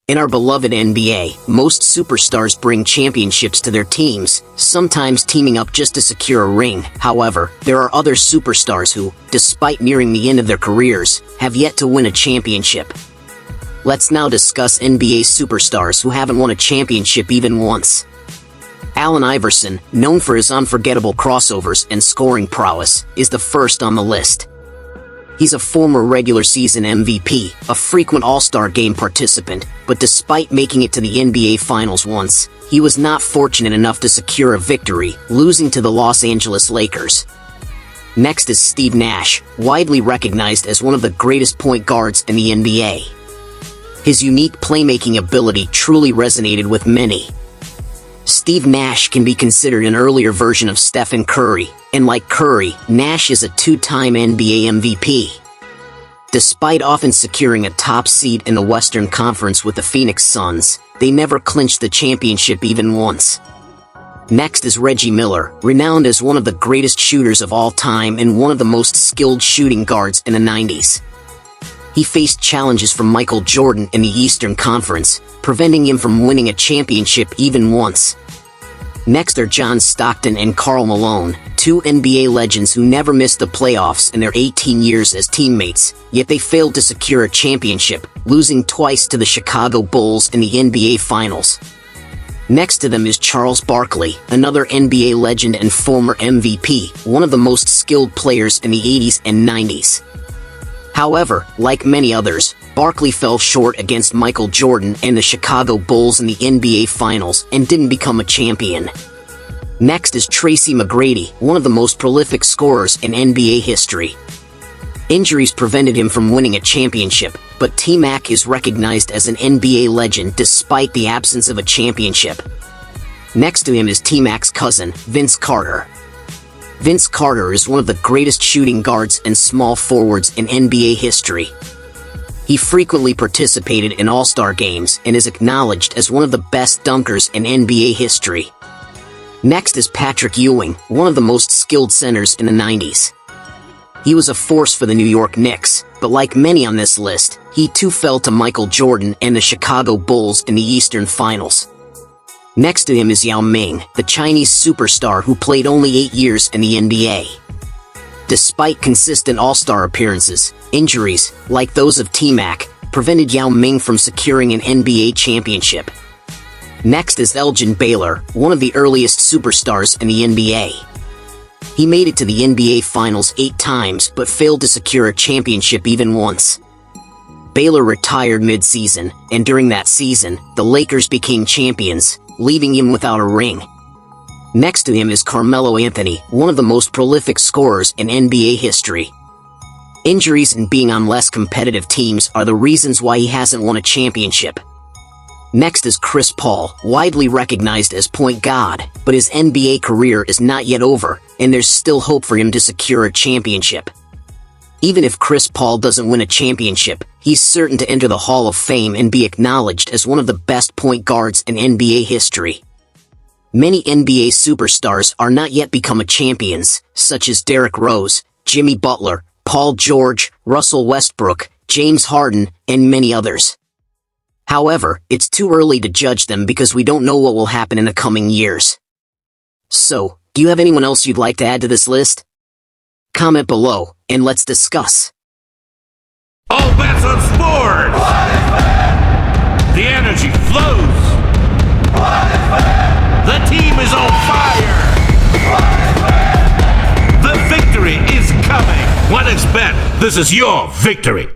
In our beloved NBA, most superstars bring championships to their teams, sometimes teaming up just to secure a ring. However, there are other superstars who, despite nearing the end of their careers, have yet to win a championship. Let's now discuss NBA superstars who haven't won a championship even once. Allen Iverson, known for his unforgettable crossovers and scoring prowess, is the first on the list. He's a former regular season MVP, a frequent All-Star game participant, but despite making it to the NBA Finals once, he was not fortunate enough to secure a victory, losing to the Los Angeles Lakers. Next is Steve Nash, widely recognized as one of the greatest point guards in the NBA. His unique playmaking ability truly resonated with many. Steve Nash can be considered an earlier version of Stephen Curry, and like Curry, Nash is a two-time NBA MVP. Despite often securing a top seed in the Western Conference with the Phoenix Suns, they never clinched the championship even once. Next is Reggie Miller, renowned as one of the greatest shooters of all time and one of the most skilled shooting guards in the 90s. He faced challenges from Michael Jordan in the Eastern Conference, preventing him from winning a championship even once. Next are John Stockton and Karl Malone, two NBA legends who never missed the playoffs in their 18 years as teammates, yet they failed to secure a championship, losing twice to the Chicago Bulls in the NBA Finals. Next to them is Charles Barkley, another NBA legend and former MVP, one of the most skilled players in the 80s and 90s. However, like many others, Barkley fell short against Michael Jordan and the Chicago Bulls in the NBA Finals and didn't become a champion. Next is Tracy McGrady, one of the most prolific scorers in NBA history. Injuries prevented him from winning a championship, but T-Mac is recognized as an NBA legend despite the absence of a championship. Next to him is T-Mac's cousin, Vince Carter. Vince Carter is one of the greatest shooting guards and small forwards in NBA history. He frequently participated in All-Star games and is acknowledged as one of the best dunkers in NBA history. Next is Patrick Ewing, one of the most skilled centers in the 90s. He was a force for the New York Knicks, but like many on this list, he too fell to Michael Jordan and the Chicago Bulls in the Eastern Finals. Next to him is Yao Ming, the Chinese superstar who played only 8 years in the NBA. Despite consistent All-Star appearances, injuries, like those of T-Mac, prevented Yao Ming from securing an NBA championship. Next is Elgen Baylor, one of the earliest superstars in the NBA. He made it to the NBA Finals 8 times but failed to secure a championship even once. Baylor retired mid-season, and during that season, the Lakers became champions, leaving him without a ring. Next to him is Carmelo Anthony, one of the most prolific scorers in NBA history. Injuries and being on less competitive teams are the reasons why he hasn't won a championship. Next is Chris Paul, widely recognized as point god, but his NBA career is not yet over, and there's still hope for him to secure a championship. Even if Chris Paul doesn't win a championship, he's certain to enter the Hall of Fame and be acknowledged as one of the best point guards in NBA history. Many NBA superstars are not yet become champions, such as Derrick Rose, Jimmy Butler, Paul George, Russell Westbrook, James Harden, and many others. However, it's too early to judge them because we don't know what will happen in the coming years. So, do you have anyone else you'd like to add to this list? Comment below, and let's discuss. All bets on sports! The energy flows! The team is on fire! The victory is coming! 1xBet, this is your victory!